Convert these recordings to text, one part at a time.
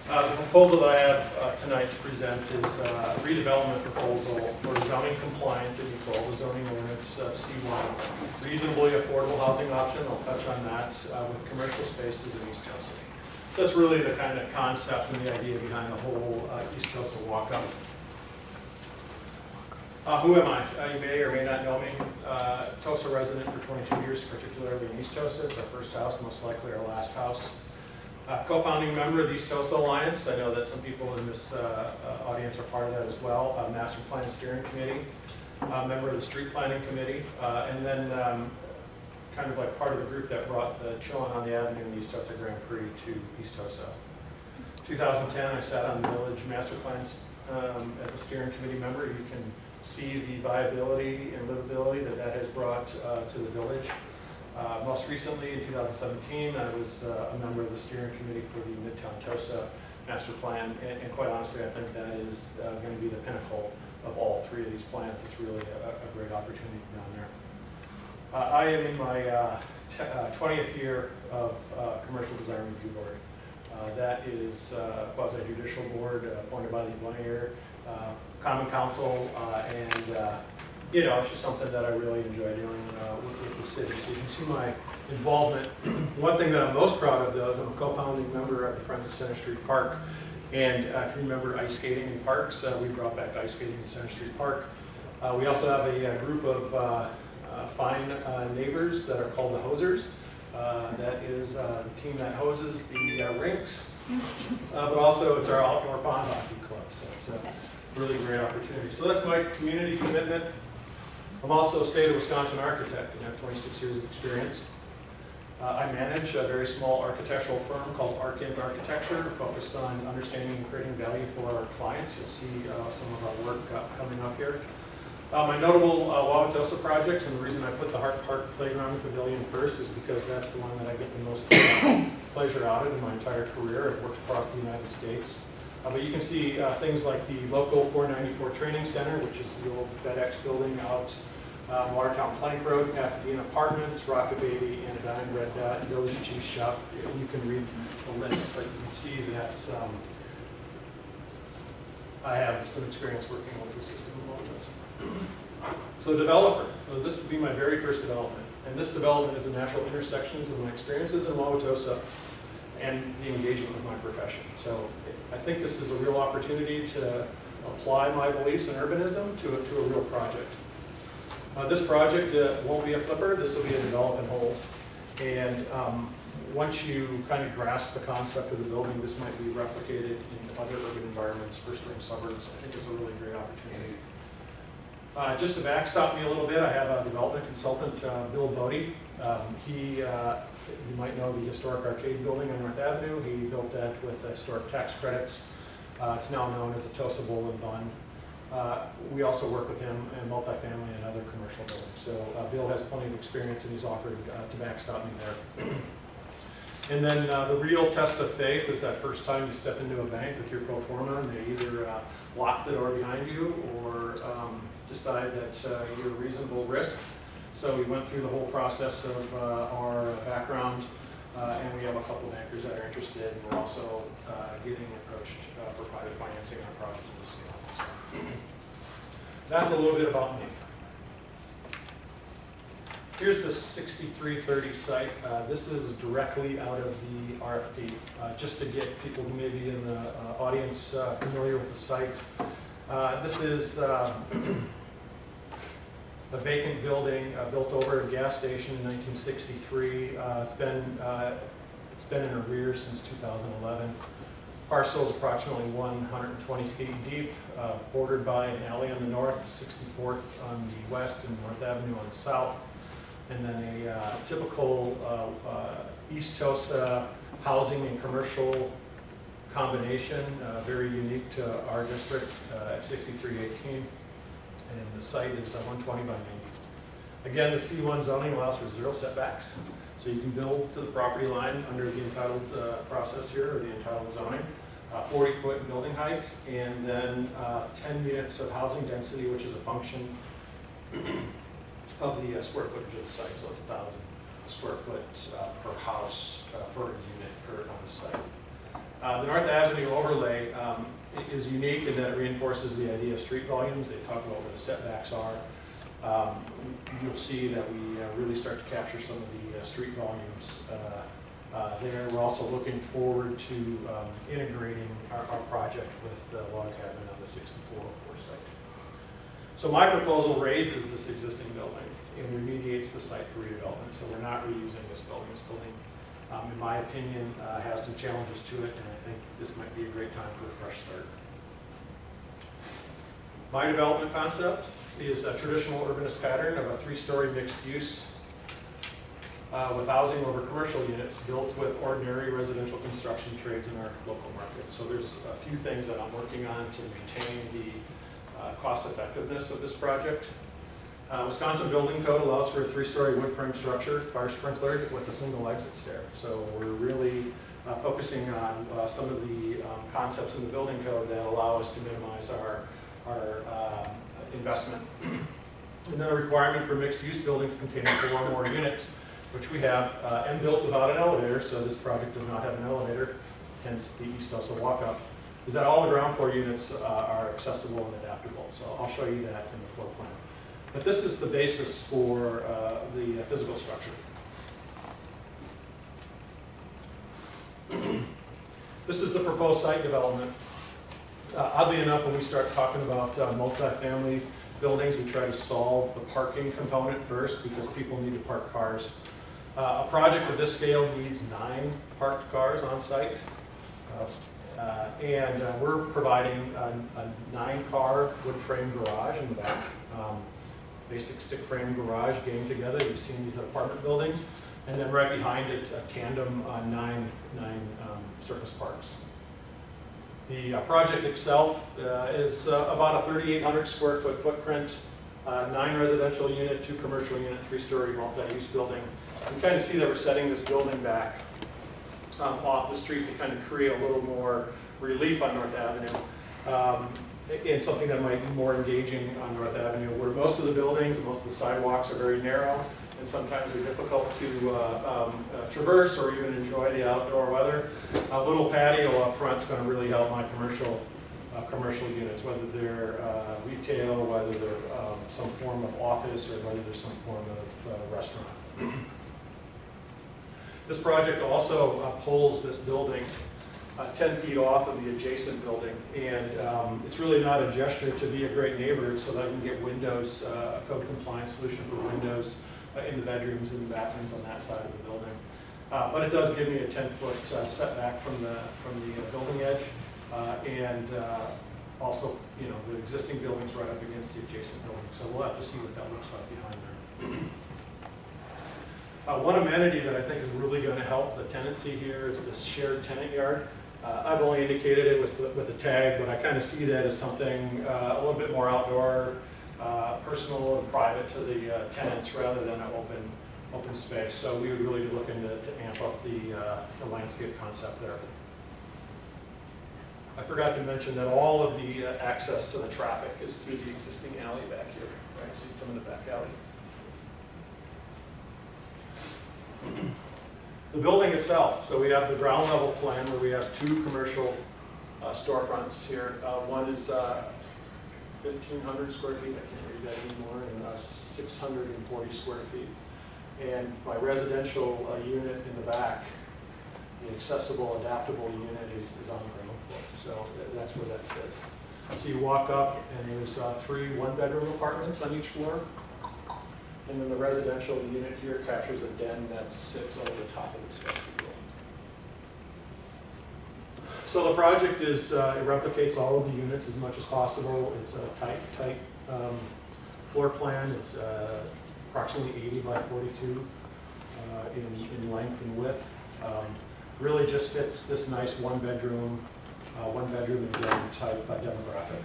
The proposal that I have tonight to present is a redevelopment proposal for zoning compliant that meets all the zoning ordinance of C1. Reasonably affordable housing option, I'll touch on that, with commercial spaces in East Tosa. So that's really the kind of concept and the idea behind the whole East Tosa Walkup. Who am I? You may or may not know me. Tosa resident for 22 years, particularly in East Tosa. It's our first house, most likely our last house. Co-founding member of the East Tosa Alliance. I know that some people in this audience are part of that as well. Master Plan Steering Committee, member of the Street Planning Committee, and then kind of like part of the group that brought the Chillin' on the Avenue and the East Tosa Grand Prix to East Tosa. 2010, I sat on the Village Master Plans as a steering committee member. You can see the viability and livability that that has brought to the village. Most recently, in 2017, I was a member of the steering committee for the Midtown Tosa Master Plan, and quite honestly, I think that is going to be the pinnacle of all three of these plans. It's really a great opportunity down there. I am in my 20th year of Commercial Design Review Board. That is a quasi-judicial board appointed by the Mayor, Common Council, and you know, it's just something that I really enjoy doing with the city. So you can see my involvement. One thing that I'm most proud of, though, is I'm a co-founding member of the Friends of Center Street Park. And if you remember ice skating in parks, we brought back ice skating to Center Street Park. We also have a group of fine neighbors that are called the Hosers. That is the team that hoses the rinks, but also it's our outdoor pond hockey club. So it's a really great opportunity. So that's my community commitment. I'm also a state of Wisconsin architect and have 26 years of experience. I manage a very small architectural firm called Arcint Architecture, focused on understanding and creating value for our clients. You'll see some of our work coming up here. My notable Wauwatosa projects, and the reason I put the Hart Park Playground and Pavilion first is because that's the one that I get the most pleasure out of in my entire career. I've worked across the United States. But you can see things like the Local 494 Training Center, which is the old FedEx building out Watertown Plank Road, Pasadena Apartments, Rocket Baby, Anodyne, Red Dot, Village Cheese Shop. You can read the list, but you can see that I have some experience working with the system in Wauwatosa. So developer, so this would be my very first development. And this development is the natural intersections of my experiences in Wauwatosa and the engagement with my profession. So I think this is a real opportunity to apply my beliefs in urbanism to a real project. This project won't be a flipper, this will be a develop and hold. And once you kind of grasp the concept of the building, this might be replicated in other urban environments, first-ring suburbs. I think it's a really great opportunity. Just to backstop me a little bit, I have a development consultant, Bill Bodie. You might know the historic arcade building on North Avenue. He built that with historic tax credits. It's now known as the Tosa Bowl and Bun. We also work with him in multifamily and other commercial buildings. So Bill has plenty of experience and he's offered to backstop me there. And then the real test of faith is that first time you step into a bank with your pro forma and they either lock the door behind you or decide that you're a reasonable risk. So we went through the whole process of our background and we have a couple bankers that are interested, and we're also getting approached for private financing on projects in the city. That's a little bit about me. Here's the 6330 site. This is directly out of the RFP. Just to get people who may be in the audience familiar with the site. This is a vacant building built over a gas station in 1963. It's been in arrears since 2011. Parcel is approximately 120 feet deep, bordered by an alley on the north, 64th on the west, and North Avenue on the south. And then a typical East Tosa housing and commercial combination, very unique to our district at 6318. And the site is 120 by 90. Again, the C1 zoning allows for 0 setbacks. So you can build to the property line under the entitled process here, or the entitled zoning. 40-foot building height, and then 10 units of housing density, which is a function of the square footage of the site. So it's 1,000 square foot per house per unit on the site. The North Avenue overlay is unique in that it reinforces the idea of street volumes. They talk about where the setbacks are. You'll see that we really start to capture some of the street volumes there. We're also looking forward to integrating our project with the log cabin on the 6404 site. So my proposal raises this existing building and remediates the site for redevelopment. So we're not reusing this building. This building, in my opinion, has some challenges to it, and I think this might be a great time for a fresh start. My development concept is a traditional urbanist pattern of a 3-story mixed use with housing over commercial units built with ordinary residential construction trades in our local market. So there's a few things that I'm working on to maintain the cost effectiveness of this project. Wisconsin Building Code allows for a 3-story wood frame structure, fire sprinkler with a single exit stair. So we're really focusing on some of the concepts in the building code that allow us to minimize our investment. And then a requirement for mixed-use buildings containing 4 or more units, which we have, and built without an elevator, so this project does not have an elevator, hence the East Tosa Walkup, is that all the ground floor units are accessible and adaptable. So I'll show you that in the floor plan. But this is the basis for the physical structure. This is the proposed site development. Oddly enough, when we start talking about multifamily buildings, we try to solve the parking component first because people need to park cars. A project of this scale needs 9 parked cars on site. And we're providing a 9-car wood frame garage in the back. Basic stick frame garage gang together. You've seen these apartment buildings. And then right behind it, a tandem 9 surface parks. The project itself is about a 3,800 square foot footprint, 9 residential unit, 2 commercial unit, 3-story multi-use building. You kind of see that we're setting this building back off the street to kind of create a little more relief on North Avenue. And something that might be more engaging on North Avenue, where most of the buildings, most of the sidewalks are very narrow, and sometimes they're difficult to traverse or even enjoy the outdoor weather. A little patio up front is going to really help my commercial units, whether they're retail, whether they're some form of office, or whether there's some form of restaurant. This project also pulls this building 10 feet off of the adjacent building, and it's really not a gesture to be a great neighbor. It's so that we can get windows, a code compliance solution for windows in the bedrooms and the bathrooms on that side of the building. But it does give me a 10-foot setback from the building edge, and also, you know, the existing building's right up against the adjacent building. So we'll have to see what that looks like behind there. One amenity that I think is really going to help the tenancy here is this shared tenant yard. I've only indicated it with a tag, but I kind of see that as something a little bit more outdoor, personal and private to the tenants rather than an open space. So we would really be looking to amp up the landscape concept there. I forgot to mention that all of the access to the traffic is through the existing alley back here, right? So you come in the back alley. The building itself, so we have the ground level plan where we have 2 commercial storefronts here. One is 1,500 square feet, I can't read that anymore, and 640 square feet. And my residential unit in the back, the accessible, adaptable unit is on the ground floor. So that's where that sits. So you walk up and there's 3 1-bedroom apartments on each floor. And then the residential unit here captures a den that sits over the top of this vestibule. So the project is, it replicates all of the units as much as possible. It's a tight floor plan. It's approximately 80 by 42 in length and width. Really just fits this nice 1-bedroom and den type demographic.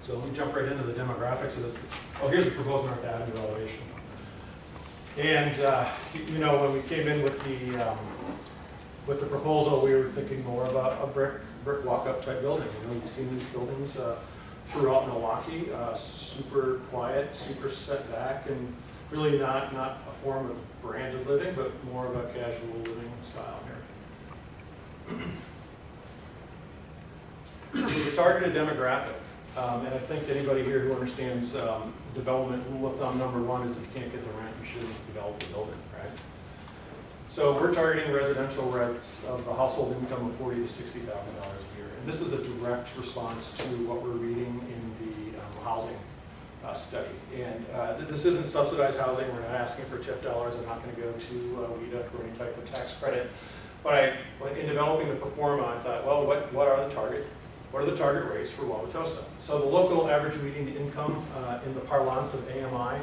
So let me jump right into the demographics of this. Oh, here's the proposed North Avenue elevation. And you know, when we came in with the proposal, we were thinking more about a brick walk-up type building. You know, you've seen these buildings throughout Milwaukee, super quiet, super set back, and really not a form of branded living, but more of a casual living style here. targeted demographic. And I think anybody here who understands development rule of thumb number one is if you can't get the rent, you shouldn't develop the building, right? So we're targeting residential rents of a household income of $40,000 to $60,000 a year. And this is a direct response to what we're reading in the housing study. And this isn't subsidized housing. We're not asking for TIF dollars. I'm not going to go to WIDA for any type of tax credit. But in developing the pro forma, I thought, well, what are the target rates for Wauwatosa? So the local average median income in the parlance of AMI,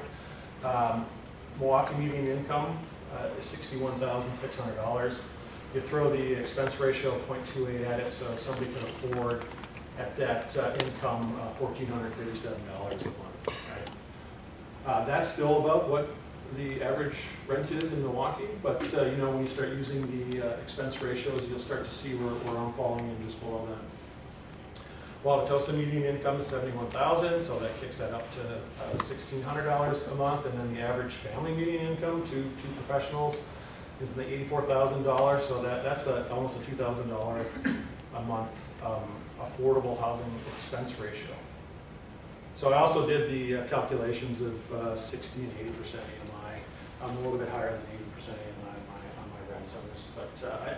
Milwaukee median income is $61,600. You throw the expense ratio of 0.28 at it, so somebody can afford at that income $1,437 a month. Right? That's still above what the average rent is in Milwaukee, but you know, when you start using the expense ratios, you'll start to see where I'm falling in just below that. Wauwatosa median income is $71,000, so that kicks that up to $1,600 a month, and then the average family median income, two professionals, is in the $84,000, so that's almost a $2,000 a month affordable housing expense ratio. So I also did the calculations of 60 and 80% AMI. I'm a little bit higher than 80% AMI on my rents on this, but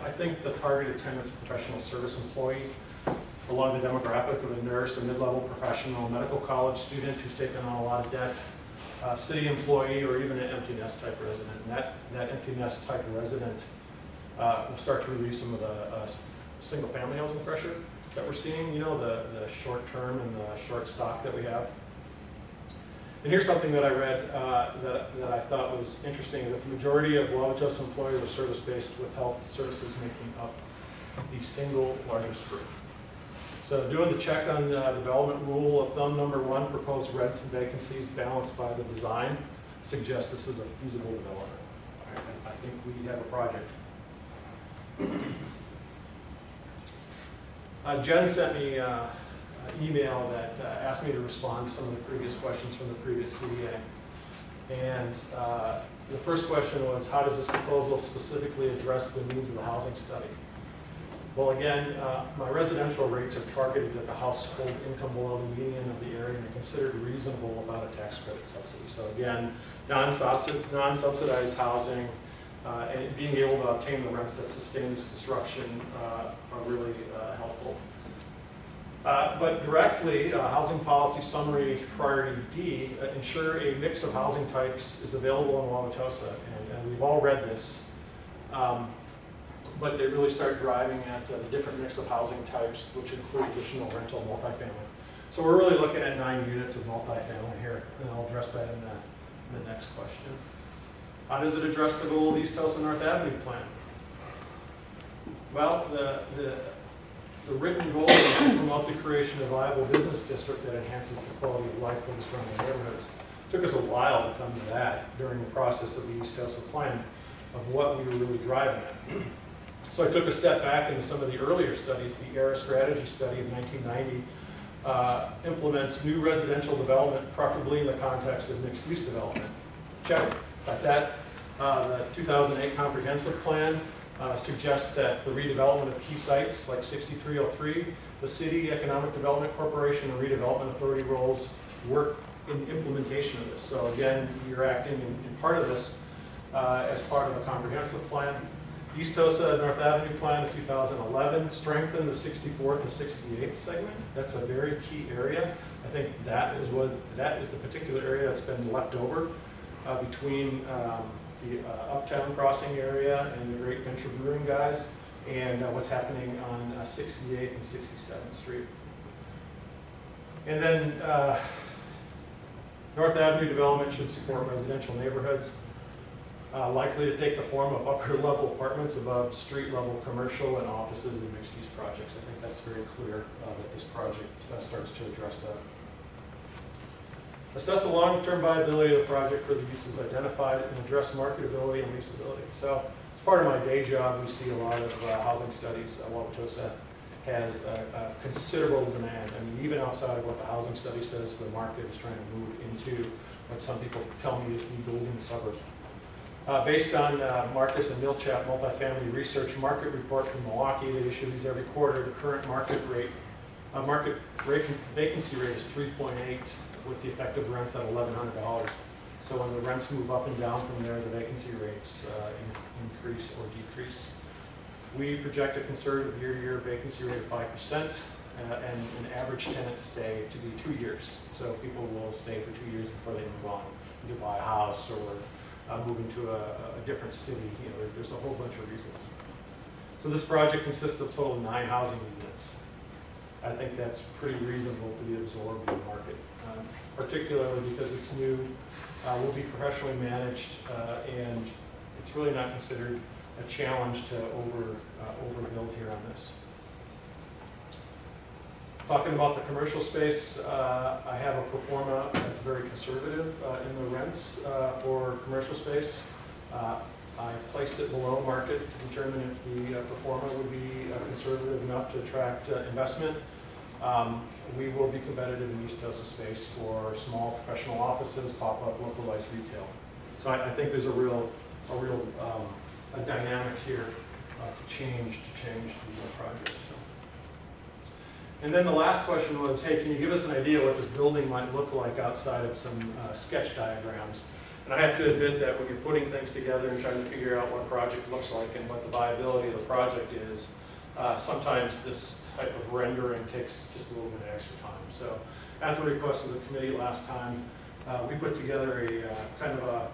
I think the targeted tenant's professional service employee, along the demographic of a nurse, a mid-level professional, medical college student who's taken on a lot of debt, city employee, or even an empty nest type resident. And that empty nest type resident will start to relieve some of the single family housing pressure that we're seeing, you know, the short term and the short stock that we have. And here's something that I read that I thought was interesting, is that the majority of Wauwatosa employees are service-based, with health services making up the single largest group. So doing the check on development rule of thumb number one, proposed rents and vacancies balanced by the design, suggests this is a feasible development. Right? I think we have a project. Jen sent me an email that asked me to respond to some of the previous questions from the previous CDA. And the first question was, how does this proposal specifically address the needs of the housing study? Well, again, my residential rates are targeted at the household income below the median of the area and are considered reasonable without a tax credit subsidy. So again, non-subsidized housing and being able to obtain the rents that sustain this construction are really helpful. But directly, Housing Policy Summary Priority D, ensure a mix of housing types is available in Wauwatosa, and we've all read this. But they really start driving at the different mix of housing types, which include additional rental multifamily. So we're really looking at 9 units of multifamily here, and I'll address that in the next question. How does it address the goal of the East Tosa North Avenue plan? Well, the written goal is to promote the creation of a viable business district that enhances the quality of life for the surrounding neighborhoods. It took us a while to come to that during the process of the East Tosa plan of what we were really driving at. So I took a step back into some of the earlier studies. The ERA strategy study of 1990 implements new residential development, preferably in the context of mixed-use development. Check. Got that. The 2008 comprehensive plan suggests that the redevelopment of key sites like 6303, the City Economic Development Corporation and Redevelopment Authority roles work in implementation of this. So again, you're acting in part of this as part of a comprehensive plan. East Tosa North Avenue Plan of 2011 strengthened the 64th and 68th segment. That's a very key area. I think that is the particular area that's been left over between the Uptown Crossing area and the Great Venture Brewing guys, and what's happening on 68th and 67th Street. And then North Avenue development should support residential neighborhoods, likely to take the form of upper level apartments above street level commercial and offices and mixed use projects. I think that's very clear that this project starts to address that. Assess the long-term viability of the project for the uses identified and address marketability and leasability. So as part of my day job, we see a lot of housing studies. Wauwatosa has a considerable demand. I mean, even outside of what the housing study says, the market is trying to move into what some people tell me is the golden suburb. Based on Marcus and Milchap multifamily research market report from Milwaukee, they issue these every quarter. The current market rate Market rate, vacancy rate is 3.8 with the effective rents at $1,100. So when the rents move up and down from there, the vacancy rates increase or decrease. We project a conservative year-to-year vacancy rate of 5% and an average tenant stay to be 2 years. So people will stay for 2 years before they move on, either buy a house or move into a different city. You know, there's a whole bunch of reasons. So this project consists of a total of 9 housing units. I think that's pretty reasonable to be absorbed in the market, particularly because it's new, will be professionally managed, and it's really not considered a challenge to overbuild here on this. Talking about the commercial space, I have a pro forma that's very conservative in the rents for commercial space. I placed it below market to determine if the pro forma would be conservative enough to attract investment. We will be competitive in East Tosa space for small professional offices, pop-up, localized retail. So I think there's a real dynamic here to change the project. So. And then the last question was, hey, can you give us an idea what this building might look like outside of some sketch diagrams? And I have to admit that when you're putting things together and trying to figure out what a project looks like and what the viability of the project is, sometimes this type of rendering takes just a little bit of extra time. So at the request of the committee last time, we put together a kind of a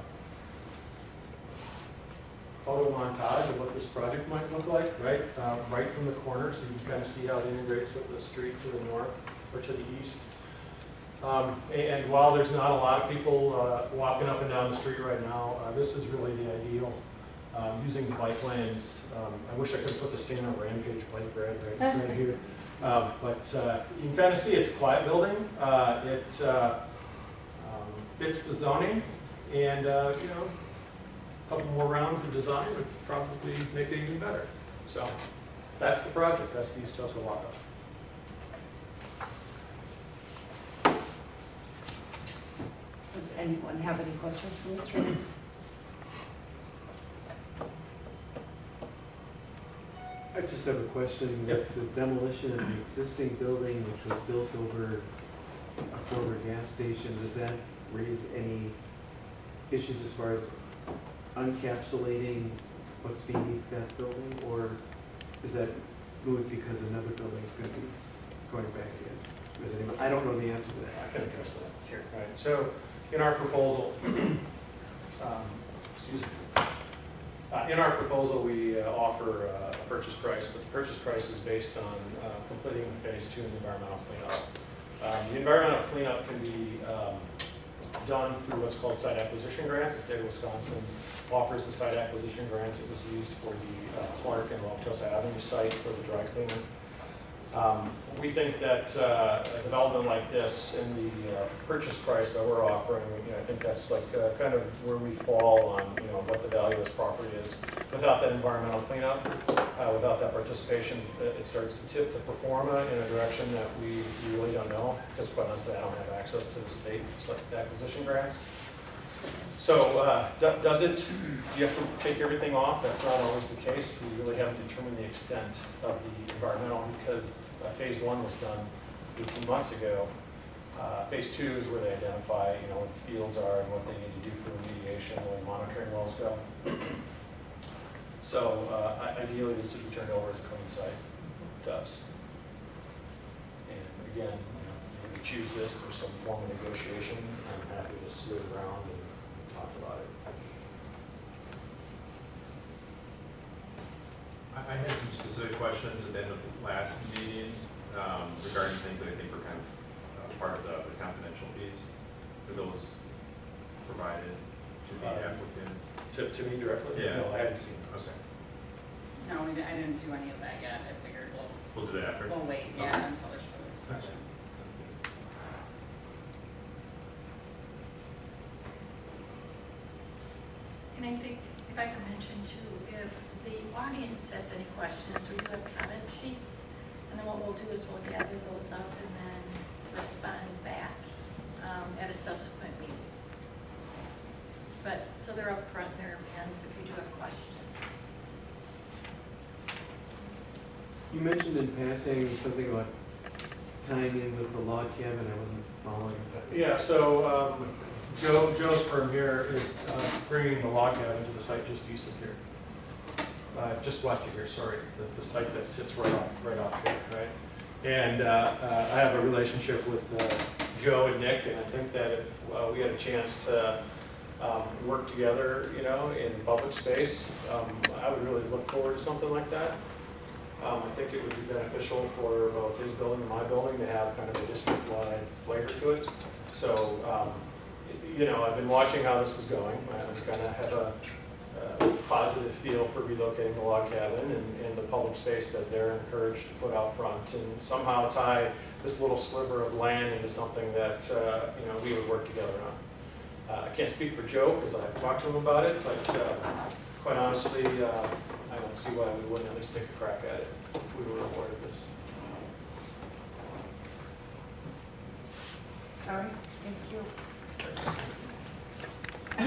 photo montage of what this project might look like, right? Right from the corner, so you can kind of see how it integrates with the street to the north or to the east. And while there's not a lot of people walking up and down the street right now, this is really the ideal. Using the bike lanes. I wish I could put the Santa Rampage bike ride right here. But you can kind of see it's a quiet building. It fits the zoning, and you know, a couple more rounds of design would probably make it even better. So that's the project. That's the East Tosa Walkup. Does anyone have any questions for Mr. Lee? I just have a question. Yep. With the demolition of the existing building, which was built over a former gas station, does that raise any issues as far as encapsulating what's beneath that building, or is that moot because another building is going to be going back in? I don't know the answer to that. I can address that. Sure. Right. So in our proposal, excuse me. In our proposal, we offer a purchase price, but the purchase price is based on completing phase 2 in the environmental cleanup. The environmental cleanup can be done through what's called site acquisition grants. The state of Wisconsin offers the site acquisition grants. It was used for the Clark and Wauwatosa Avenue site for the dry cleaner. We think that a development like this and the purchase price that we're offering, you know, I think that's like kind of where we fall on, you know, what the value of this property is. Without that environmental cleanup, without that participation, it starts to tip the pro forma in a direction that we really don't know, because quite honestly, I don't have access to the state acquisition grants. So does it, do you have to take everything off? That's not always the case. We really haven't determined the extent of the environmental, because phase 1 was done 18 months ago. Phase 2 is where they identify, you know, what the fields are and what they need to do for remediation, where the monitoring wells go. So ideally, this would be turned over as a clean site. It does. And again, you know, if you choose this, there's some form of negotiation. I'm happy to sit around and talk about it. I had some specific questions at the end of the last meeting regarding things that I think were kind of part of the confidential piece. Were those provided to the applicant? To me directly? Yeah. No, I hadn't seen those. Okay. No, I didn't do any of that yet. I figured We'll do that after? we'll wait, yeah, Okay. until there's further discussion. And I think, if I could mention too, if the audience has any questions, we do have comment sheets, and then what we'll do is we'll gather those up and then respond back at a subsequent meeting. But, so they're up front, they're pens if you do have questions. You mentioned in passing something about tying in with the log cabin? I wasn't following. Yeah, so Joe's firm here is bringing the log cabin to the site just east of here. Just west of here, sorry, the site that sits right off here, right? And I have a relationship with Joe and Nick, and I think that if we had a chance to work together, you know, in public space, I would really look forward to something like that. I think it would be beneficial for both his building and my building to have kind of a district-wide flavor to it. So, you know, I've been watching how this is going. I'm kind of have a positive feel for relocating the log cabin and the public space that they're encouraged to put out front, and somehow tie this little sliver of land into something that you know, we would work together on. I can't speak for Joe because I haven't talked to him about it, but quite honestly, I don't see why we wouldn't at least take a crack at it if we were awarded this. All right, thank you.